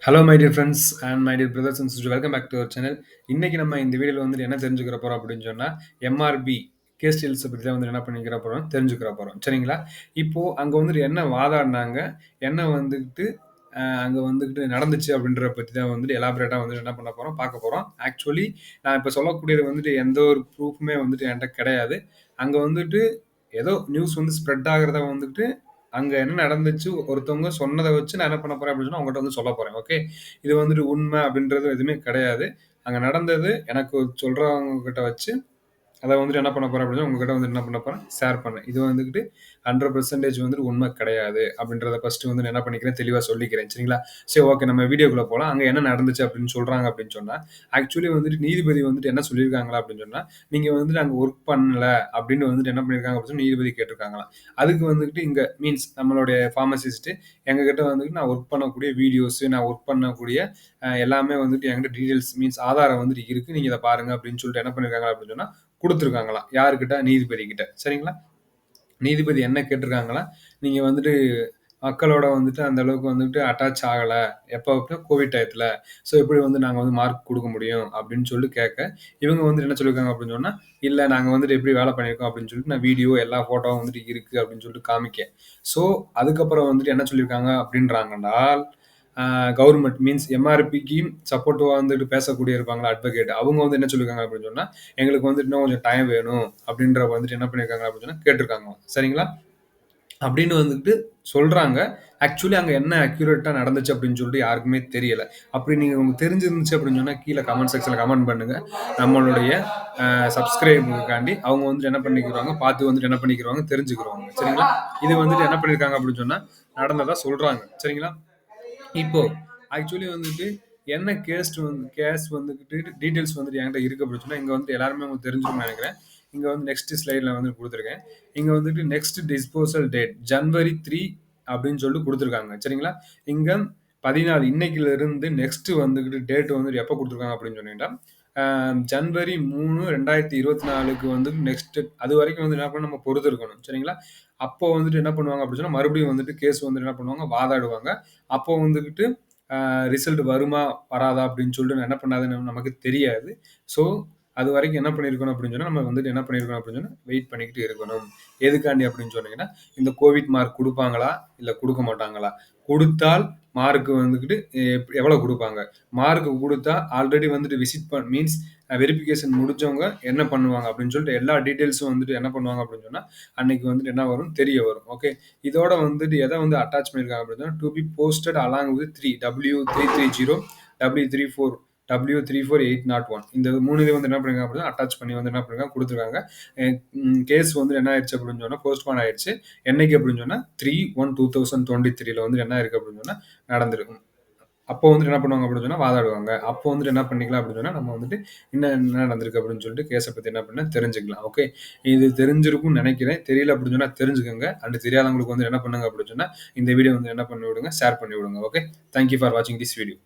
Hello my dear friends and my dear brothers and sister, welcome back to our channel. இன்னைக்கு நம்ம இந்த வீடியோவில் வந்துட்டு என்ன தெரிஞ்சுக்கிற போகிறோம் அப்படின்னு சொன்னால், எம்ஆர்பி கேஸ் டீல்ஸை பற்றி தான் வந்து என்ன பண்ணிக்கிற போகிறோம், தெரிஞ்சுக்கிற போகிறோம். சரிங்களா? இப்போது அங்கே வந்துட்டு என்ன வாதாடினாங்க, என்ன வந்துட்டு அங்கே வந்துட்டு நடந்துச்சு அப்படின்றத பற்றி தான் வந்துட்டு எலாபரேட்டாக வந்துட்டு என்ன பண்ண போகிறோம், பார்க்க போகிறோம். ஆக்சுவலி நான் இப்போ சொல்லக்கூடியது வந்துட்டு எந்த ஒரு ப்ரூஃபுமே வந்துட்டு என்கிட்ட கிடையாது. அங்கே வந்துட்டு ஏதோ நியூஸ் வந்து ஸ்ப்ரெட் ஆகிறத வந்துட்டு அங்க என்ன நடந்துச்சு, ஒருத்தவங்க சொன்னத வச்சு நான் என்ன பண்ண போறேன் அப்படின்னு சொன்னா, உங்கட்ட வந்து சொல்லப் போறேன். ஓகே. இது வந்துட்டு உண்மை அப்படின்றது எதுவுமே கிடையாது. அங்க நடந்தது எனக்கு சொல்றவங்க கிட்ட வச்சு அத வந்துட்டு என்ன பண்ண போறேன் அப்படின்னா, உங்ககிட்ட வந்து என்ன பண்ண போறேன், ஷேர் பண்ணேன். இது வந்துட்டு 100% வந்துட்டு உண்மை கிடையாது அப்படின்றத ஃபர்ஸ்ட்டு வந்து நான் என்ன பண்ணிக்கிறேன், தெளிவா சொல்லிக்கிறேன். சரிங்களா? சரி, ஓகே, நம்ம வீடியோக்குள்ள போலாம். அங்க என்ன நடந்துச்சு அப்படின்னு சொல்றாங்க அப்படின்னு சொன்னா, ஆக்சுவலி வந்துட்டு நீதிபதி வந்துட்டு என்ன சொல்லியிருக்காங்களா அப்படின்னு சொன்னா, நீங்க வந்துட்டு அங்க ஒர்க் பண்ணல அப்படின்னு வந்துட்டு என்ன பண்ணியிருக்காங்க அப்படின்னு சொல்லி நீதிபதி கேட்டிருக்காங்களாம். அதுக்கு வந்துட்டு இங்க மீன்ஸ் நம்மளுடைய பார்மசிஸ்ட் எங்ககிட்ட வந்துட்டு நான் ஒர்க் பண்ணக்கூடிய வீடியோஸ், நான் ஒர்க் பண்ணக்கூடிய எல்லாமே வந்துட்டு என்கிட்ட டீடைல்ஸ் மீன்ஸ் ஆதாரம் வந்துட்டு இருக்கு. நீங்க இத பாருங்க அப்படின்னு சொல்லிட்டு என்ன பண்ணியிருக்காங்க அப்படின்னு சொன்னா குடுத்துருக்காங்களாம். யாருக்கிட்ட? நீதிபதி கிட்ட. சரிங்களா? நீதிபதி என்ன கேட்டிருக்காங்களாம், நீங்க வந்துட்டு மக்களோட வந்துட்டு அந்த அளவுக்கு வந்துட்டு அட்டாச் ஆகல. எப்ப அப்படின்னா கோவிட் டயத்துல. ஸோ எப்படி வந்து நாங்க வந்து மார்க் குடுக்க முடியும் அப்படின்னு சொல்லி கேட்க, இவங்க வந்துட்டு என்ன சொல்லியிருக்காங்க அப்படின்னு சொன்னா, இல்ல நாங்க வந்துட்டு எப்படி வேலை பண்ணியிருக்கோம் அப்படின்னு சொல்லிட்டு நான் வீடியோ எல்லா ஃபோட்டோவும் வந்துட்டு இருக்கு அப்படின்னு சொல்லிட்டு காமிக்க. ஸோ அதுக்கப்புறம் வந்துட்டு என்ன சொல்லியிருக்காங்க அப்படின்றாங்கன்னால், கவர்மெண்ட் மீன்ஸ் எம்ஆர்பிக்கு சப்போர்ட்டிவா வந்துட்டு பேசக்கூடிய இருப்பாங்களா அட்வொகேட். அவங்க வந்து என்ன சொல்லியிருக்காங்க அப்படின்னு சொன்னா, எங்களுக்கு வந்துட்டு இன்னும் கொஞ்சம் டைம் வேணும் அப்படின்ற வந்துட்டு என்ன பண்ணியிருக்காங்க அப்படின்னு சொன்னா கேட்டிருக்காங்களாம். சரிங்களா? அப்படின்னு வந்துட்டு சொல்றாங்க. ஆக்சுவலி அங்க என்ன அக்யூரேட்டா நடந்துச்சு அப்படின்னு சொல்லிட்டு யாருக்குமே தெரியல. அப்படி நீங்க உங்களுக்கு தெரிஞ்சிருந்துச்சு அப்படின்னு சொன்னா கீழ கமெண்ட் செக்ஷன்ல கமெண்ட் பண்ணுங்க. நம்மளுடைய சப்ஸ்கிரைபுக்காண்டி அவங்க வந்துட்டு என்ன பண்ணிக்கிறாங்க, பார்த்து வந்துட்டு என்ன பண்ணிக்கிறாங்க, தெரிஞ்சுக்குருவாங்க. சரிங்களா? இது வந்துட்டு என்ன பண்ணியிருக்காங்க அப்படின்னு சொன்னா நடந்ததா சொல்றாங்க. சரிங்களா? இப்போ ஆக்சுவலி வந்துட்டு என்ன கேஸ் வந்துட்டு டீடைல்ஸ் வந்துட்டு என்கிட்ட இருக்கு அப்படின்னு சொன்னா, இங்க வந்து எல்லாருமே உங்களுக்கு தெரிஞ்சுக்கணும்னு நினைக்கிறேன். இங்க வந்து நெக்ஸ்ட் ஸ்லைட்ல வந்து குடுத்துருக்கேன். இங்க வந்துட்டு நெக்ஸ்ட் டிஸ்போசல் டேட் ஜனவரி 3 அப்படின்னு சொல்லிட்டு குடுத்துருக்காங்க. சரிங்களா? இங்க 14 இன்னைக்குல இருந்து நெக்ஸ்ட் வந்துகிட்டு டேட் வந்துட்டு எப்ப குடுத்துருக்காங்க அப்படின்னு சொன்னீங்கன்னா, ஜனவரி 3, 2024க்கு வந்து நெக்ஸ்ட் அது வரைக்கும் வந்து என்ன பண்ணணும், நம்ம பொறுத்து இருக்கணும். சரிங்களா? அப்போ வந்துட்டு என்ன பண்ணுவாங்க அப்படின்னு சொன்னா, மறுபடியும் வந்துட்டு கேஸ் வந்துட்டு என்ன பண்ணுவாங்க, வாதாடுவாங்க. அப்போ வந்துகிட்டு ரிசல்ட் வருமா, வராதா அப்படின்னு சொல்லிட்டு என்ன பண்ணாதுன்னு நமக்கு தெரியாது. ஸோ அது வரைக்கும் என்ன பண்ணியிருக்கணும் அப்படின்னு சொன்னா, நம்ம வந்துட்டு என்ன பண்ணியிருக்கணும் அப்படின்னு சொன்னா, வெயிட் பண்ணிக்கிட்டு இருக்கணும். எதுக்காண்டி அப்படின்னு சொன்னீங்கன்னா, இந்த கோவிட் மார்க் குடுப்பாங்களா? இல்ல குடுக்க மாட்டாங்களா? குடுத்தால் மார்க் வந்துகிட்டு எவ்வளவு குடுப்பாங்க? மார்க் குடுத்தா ஆல்ரெடி வந்துட்டு விசிட் மீன்ஸ் வெரிஃபிகேஷன் முடிச்சவங்க என்ன பண்ணுவாங்க அப்படின்னு சொல்லிட்டு எல்லா டீட்டெயில்ஸும் வந்துட்டு என்ன பண்ணுவாங்க அப்படின்னு சொன்னா, அன்னைக்கு வந்துட்டு என்ன வரும், தெரிய வரும். ஓகே. இதோட வந்துட்டு எதை வந்து அட்டாச் பண்ணியிருக்காங்க அப்படின்னா, to be posted along with 3 W330 W34 W34801 இந்த 3 இதையும் வந்து என்ன பண்ணிருக்காங்க அப்படின்னா அட்டாச் பண்ணி வந்து என்ன பண்ணிருக்காங்க குடுத்துருக்காங்க. கேஸ் வந்து என்ன ஆயிடுச்சு அப்படின்னு சொன்னா போஸ்ட்போன் ஆயிடுச்சு. என்னைக்கு அப்படின்னு சொன்னா 3/1/2023 வந்து என்ன இருக்கு அப்படின்னு சொன்னா நடந்திருக்கும். அப்போ வந்துட்டு என்ன பண்ணுவாங்க அப்படின்னு சொன்னா வாதாடுவாங்க. அப்போ வந்துட்டு என்ன பண்ணிக்கலாம் அப்படின்னு சொன்னா, நம்ம வந்துட்டு என்ன நடந்திருக்கு அப்படின்னு சொல்லிட்டு கேஸ பத்தி என்ன பண்ண தெரிஞ்சுக்கலாம். ஓகே. இது தெரிஞ்சிருக்கும்னு நினைக்கிறேன். தெரியல அப்படின்னு சொன்னா தெரிஞ்சுக்கங்க. அண்ட் தெரியாதவங்களுக்கு வந்து என்ன பண்ணுங்க அப்படின்னு சொன்னா, இந்த வீடியோ வந்து என்ன பண்ணி விடுங்க, ஷேர் பண்ணி விடுங்க. ஓகே. தேங்க் யூ ஃபார் வாட்சிங் திஸ் வீடியோ.